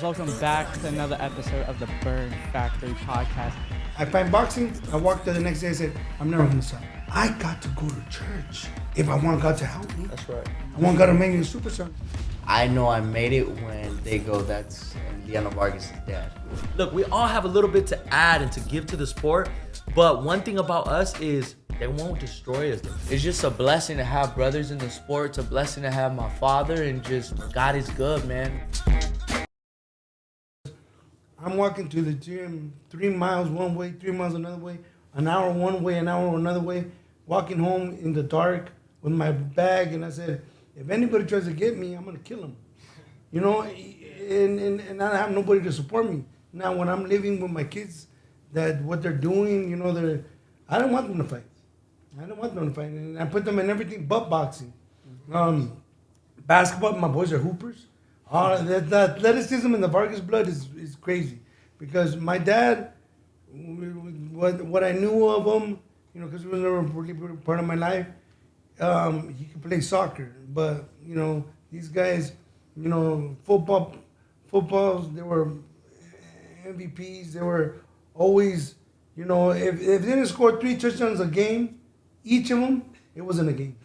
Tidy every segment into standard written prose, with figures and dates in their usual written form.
Welcome back to another episode of the Burn Factory podcast. I find boxing, I walked there the next day, I said, I'm never gonna stop. I got to go to church if I want God to help me. That's right. I want God to make me a superstar. I know I made it when they go, that's Emiliano Vargas' dad. Look, we all have a little bit to add and to give to the sport, but one thing about us is they won't destroy us. It's just a blessing to have brothers in the sport. It's a blessing to have my father, and just God is good, man. I'm walking to the gym 3 miles one way, 3 miles another way, an hour one way, an hour another way, walking home in the dark with my bag, and I said, if anybody tries to get me, I'm gonna kill him. You know, and I have nobody to support me. Now when I'm living with my kids, that what they're doing, you know, I don't want them to fight. I don't want them to fight. And I put them in everything but boxing. Basketball, my boys are hoopers. The athleticism in the Vargas blood is crazy, because my dad, what I knew of him, you know, because he was never really part of my life. He could play soccer, but you know, these guys, you know, footballs, they were MVPs. They were always, you know, if they didn't score 3 touchdowns a game, each of them, it wasn't a game.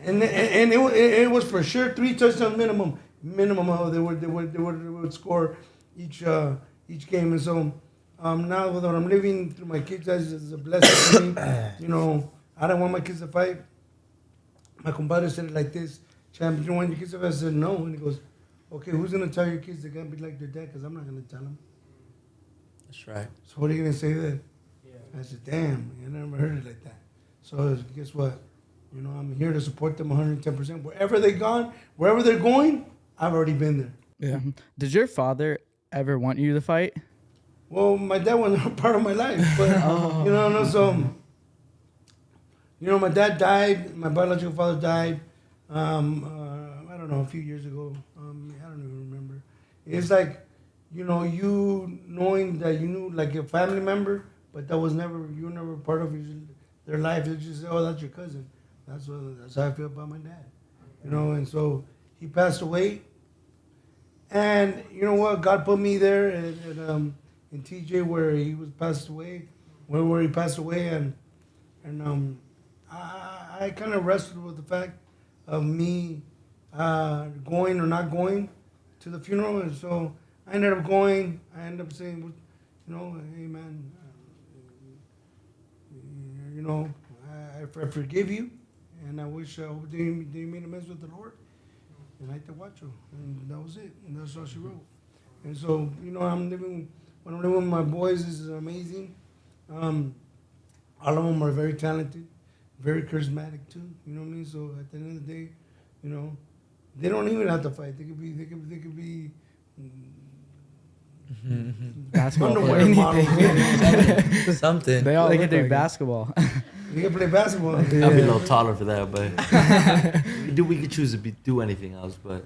And it was for sure 3 touchdowns minimum they would score each game. And so now that I'm living through my kids' eyes, it's a blessing for me. You know, I don't want my kids to fight. My compadre said it like this: "Champ, you don't want your kids to fight?" I said no, and he goes, "Okay, who's gonna tell your kids they're gonna be like their dad? Because I'm not gonna tell them." That's right. So what are you gonna say then? Yeah. I said, "Damn, I never heard it like that." So guess what? You know, I'm here to support them 110%. Wherever they're going, I've already been there. Yeah. Did your father ever want you to fight? Well, my dad wasn't part of my life, but you know, no, so you know, my dad died. My biological father died. I don't know, a few years ago. I don't even remember. It's like, you know, you knowing that you knew like a family member, but you were never part of their life. They just say, "Oh, that's your cousin." That's how I feel about my dad. You know, and so he passed away. And you know what? God put me there in TJ where he passed away, where he passed away, and I kind of wrestled with the fact of me going or not going to the funeral, and so I ended up going. I ended up saying, you know, "Hey man, you know, I forgive you, and I wish I hope you made amends with the Lord, and I te watch you," and that was it, and that's all she wrote. And so, you know, when I'm living with my boys, this is amazing. All of them are very talented, very charismatic too. You know what I mean? So at the end of the day, you know, they don't even have to fight. They could be Basketball underwear models. Something. They can do basketball. They can play basketball. I'll be a little taller for that, but we could choose to do anything else, but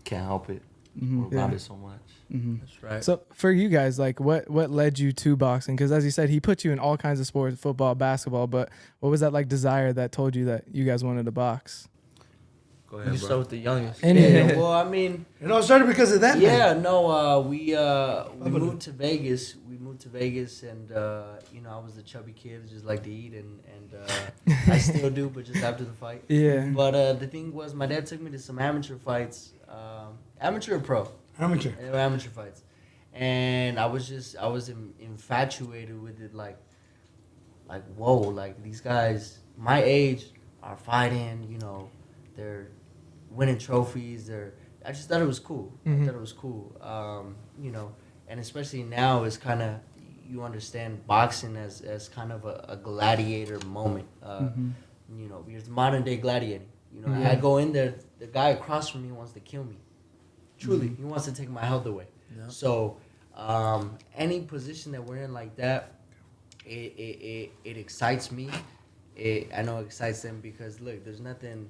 can't help it. We're around it so much. That's right. So for you guys, like what led you to boxing? Because as you said, he put you in all kinds of sports, football, basketball, but what was that like desire that told you that you guys wanted to box? Go You ahead, start bro. with the youngest. Yeah. Well, I mean, It all started because of that. yeah, man. no, we moved to Vegas. And you know, I was the chubby kid, just like to eat, and I still do, but just after the fight. Yeah. But the thing was, my dad took me to some amateur fights, amateur or pro. Amateur. They were amateur fights, and I was infatuated with it, like whoa, like these guys my age are fighting, you know, they're winning trophies. I just thought it was cool. I thought it was cool, you know, and especially now it's kind of, you understand boxing as kind of a gladiator moment, you know, because modern day gladiating. You know, I go in there, the guy across from me wants to kill me. Truly, he wants to take my health away. Yeah. So, any position that we're in like that, it excites me. I know it excites them, because look, there's nothing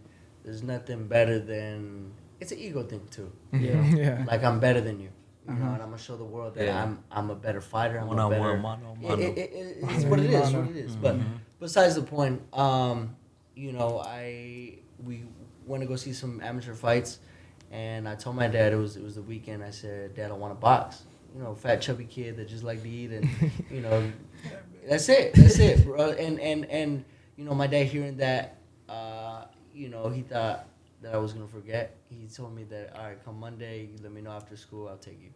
better than, it's an ego thing too. You know? Yeah. Like, I'm better than you. You know, and I'm gonna show the world that I'm a better fighter. I'm a better. It's what it is. But besides the point, you know, we went to go see some amateur fights, And I told my dad it was the weekend. I said, Dad, I want to box. You know, fat chubby kid that just like to eat, and you know, that's it, bro. And you know, my dad hearing that, you know, he thought that I was gonna forget. He told me that, all right, come Monday, let me know after school, I'll take you.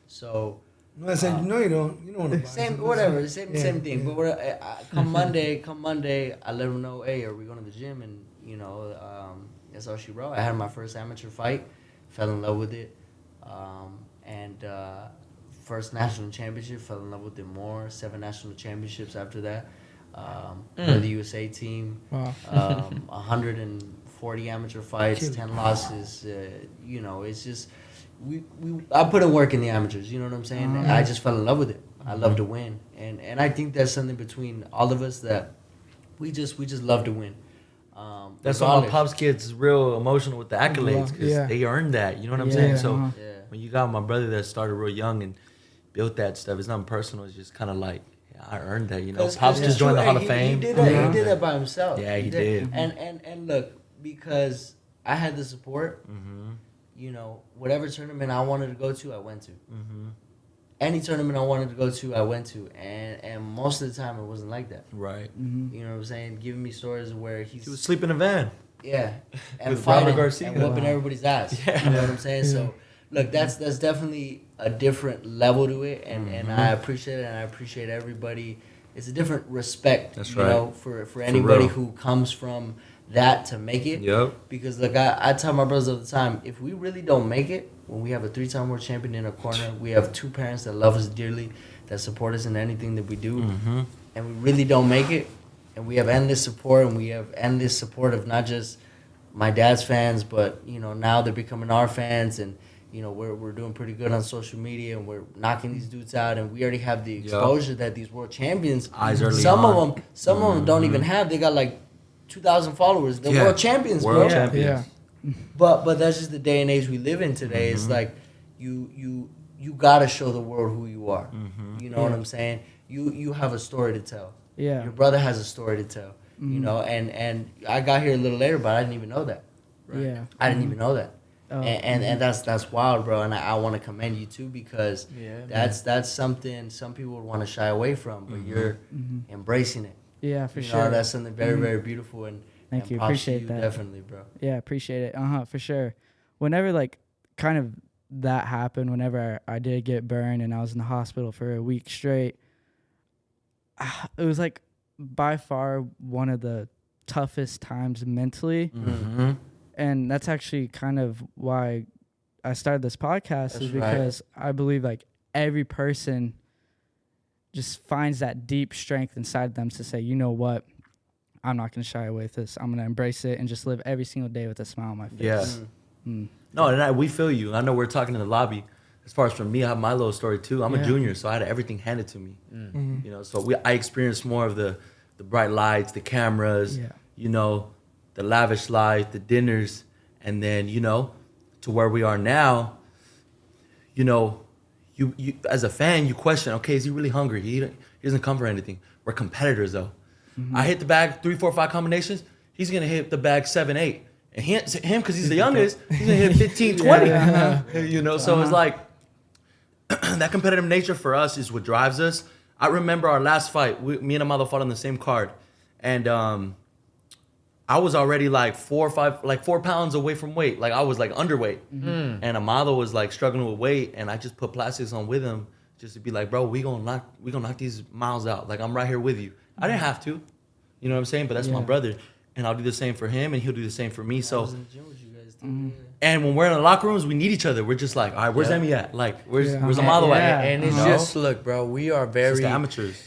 So. No, I said, no, you don't. You don't want to buy Same, something. whatever, same thing. Yeah. But come Monday, I let him know, hey, are we going to the gym? And you know, that's all she wrote. I had my first amateur fight, fell in love with it, and first national championship, fell in love with it more. 7 national championships after that. For the USA team, Wow. 140 amateur fights, 10 losses. You know, it's just. I put in work in the amateurs, you know what I'm saying? I just fell in love with it. I love to win, and I think that's something between all of us that we just love to win. That's why my pops kids real emotional with the accolades because they earned that. You know what I'm saying? So when you got my brother that started real young and built that stuff, it's nothing personal. It's just kind of like I earned that. You know, pops just joined the Hall of Fame. He did that by himself. Yeah, he did. And look, because I had the support. You know, whatever tournament I wanted to go to, I went to. Any tournament I wanted to go to, I went to. And most of the time, it wasn't like that. Right. You know what I'm saying? Giving me stories where he was sleeping in a van. Yeah. And with fighting Garcia. and whooping everybody's ass. Yeah. You know what I'm saying? So, look, that's definitely a different level to it. And I appreciate it, and I appreciate everybody. It's a different respect, that's you know, for anybody who comes from that to make it. Yep. Because look, I tell my brothers all the time, if we really don't make it, when we have a 3-time world champion in a corner, we have 2 parents that love us dearly, that support us in anything that we do, and we really don't make it, and we have endless support, and we have endless support of not just my dad's fans, but you know, now they're becoming our fans, and you know, we're doing pretty good on social media, and we're knocking these dudes out, and we already have the exposure that these world champions, some of them don't even have. They got like 2,000 followers. They're world champions, bro. World champions. Yeah. But that's just the day and age we live in today. It's like you gotta show the world who you are. You know what I'm saying? You have a story to tell. Yeah. Your brother has a story to tell. You know, and I got here a little later, but I didn't even know that. Right. Yeah. I didn't even know that. Oh. And that's wild, bro. And I want to commend you too, because that's something some people would want to shy away from, but you're embracing it. Yeah, for you sure. know, that's something very, very beautiful. And Thank you. props to Appreciate you, that. Definitely, bro. Yeah, appreciate it. For sure. Whenever like kind of that happened, whenever I did get burned and I was in the hospital for a week straight, it was like by far one of the toughest times mentally. And that's actually kind of why I started this podcast, is because I believe like every person just finds that deep strength inside them to say, you know what, I'm not going to shy away with this. I'm going to embrace it and just live every single day with a smile on my face. Yeah. No, and we feel you. I know we're talking in the lobby. As far as for me, I have my little story too. I'm a junior, so I had everything handed to me. You know, so I experienced more of the bright lights, the cameras, you know, the lavish life, the dinners, and then, you know, to where we are now, you know, you as a fan, you question, okay, is he really hungry? He doesn't come for anything. We're competitors though. I hit the bag 3, 4, 5 combinations. He's gonna hit the bag 7, 8. And him, because he's the youngest, he's gonna hit 15, 20. You know, so it's like that competitive nature for us is what drives us. I remember our last fight. Me and Amado fought on the same card, and I was already like 4 pounds away from weight. Like I was like underweight, and Amado was like struggling with weight, and I just put plastics on with him just to be like, bro, we gonna knock these miles out. Like I'm right here with you. I didn't have to, you know what I'm saying? But that's my brother, and I'll do the same for him, and he'll do the same for me. So. I was in the gym with you guys too. And when we're in the locker rooms, we need each other. We're just like, all right, where's Emmy at? Like, where's Amado at? And it's just, look, bro, we are very... It's just amateurs.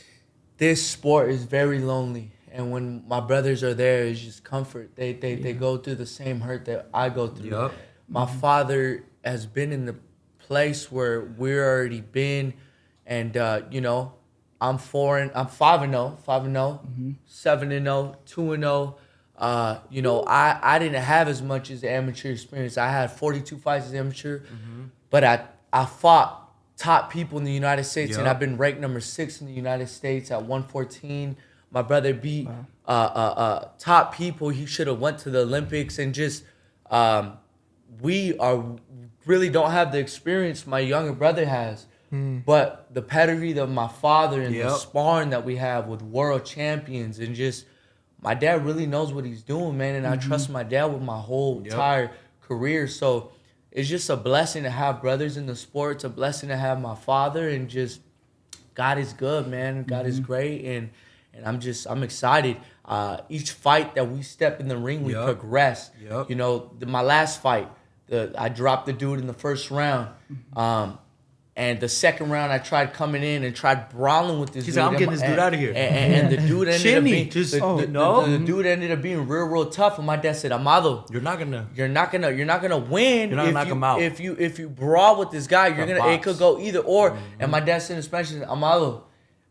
This sport is very lonely. And when my brothers are there, it's just comfort. They go through the same hurt that I go through. Yep. My father has been in the place where we're already been. And, you know, I'm 5-0, 7-0, 2-0. You know, I didn't have as much as the amateur experience. I had 42 fights as amateur, but I fought top people in the United States, and I've been ranked number 6 in the United States at 114. My brother beat top people. He should have went to the Olympics, and just we are really don't have the experience my younger brother has. But the pedigree of my father and the sparring that we have with world champions and just my dad really knows what he's doing, man. And I trust my dad with my whole entire career. So it's just a blessing to have brothers in the sport. It's a blessing to have my father, and just God is good, man. God is great, and I'm excited. Each fight that we step in the ring, we progress. You know, my last fight, I dropped the dude in the first round. And the second round, I tried coming in and tried brawling with this dude. He's like, I'm getting this dude out of here. And the dude ended up being the dude ended up being real tough. And my dad said, Amado, you're not gonna win. You're not gonna knock him out. If you brawl with this guy, it could go either or. And my dad said in Spanish, Amado,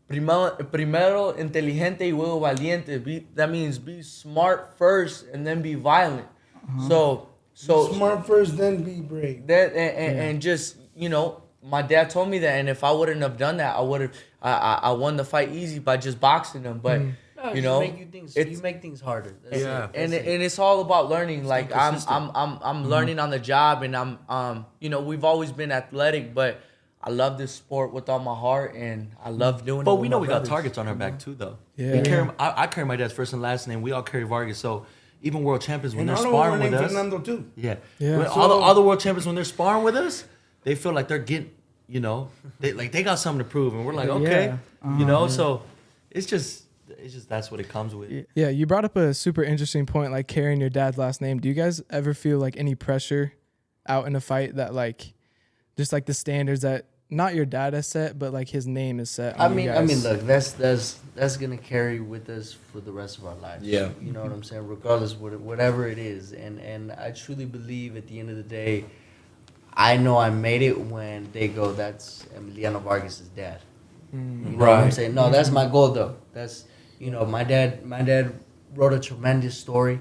primero inteligente y luego valiente. That means be smart first and then be violent. So smart first, then be brave. And just, you know, my dad told me that, and if I wouldn't have done that, I won the fight easy by just boxing him. But you know, you make things harder. And it's all about learning. Like I'm learning on the job, and I'm you know, we've always been athletic, but I love this sport with all my heart, and I love doing it. But we know we got targets on our back too, though. Yeah. I carry my dad's first and last name. We all carry Vargas, so. Even world champions, when And they're I know sparring we're with named us, Fernando too. Yeah. When all the world champions, when they're sparring with us, they feel like they're getting, you know, they got something to prove, and we're like, okay, you know. So it's just that's what it comes with. Yeah, you brought up a super interesting point, like carrying your dad's last name. Do you guys ever feel like any pressure out in a fight that like, just like the standards that not your dad has set, but like his name is set? I mean, look, that's gonna carry with us for the rest of our lives. Yeah, you know what I'm saying. Regardless, whatever it is, and I truly believe at the end of the day, I know I made it when they go, that's Emiliano Vargas' dad. You know what I'm saying? No, that's my goal though. That's, you know, my dad wrote a tremendous story.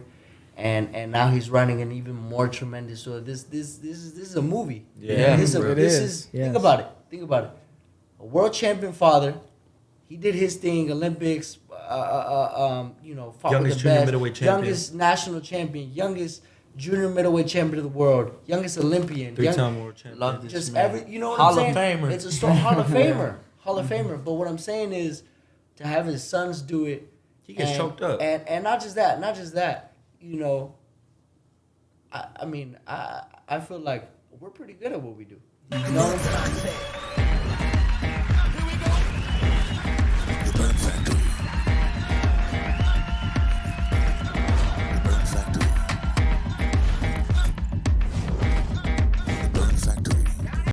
And now he's writing an even more tremendous story. This is a movie. Yeah, it is. Think about it. A world champion father. He did his thing. Olympics. You know, fought Youngest with the junior best. middleweight champion. Youngest national champion. Youngest junior middleweight champion of the world. Youngest Olympian. Three-time world champion. Love this just man. You know what Hall I'm saying? of Famer. It's a story. Hall of Famer. Hall of Famer. But what I'm saying is, to have his sons do it. He gets choked up. And not just that. You know, I mean, I feel like we're pretty good at what we do. You know what I'm saying?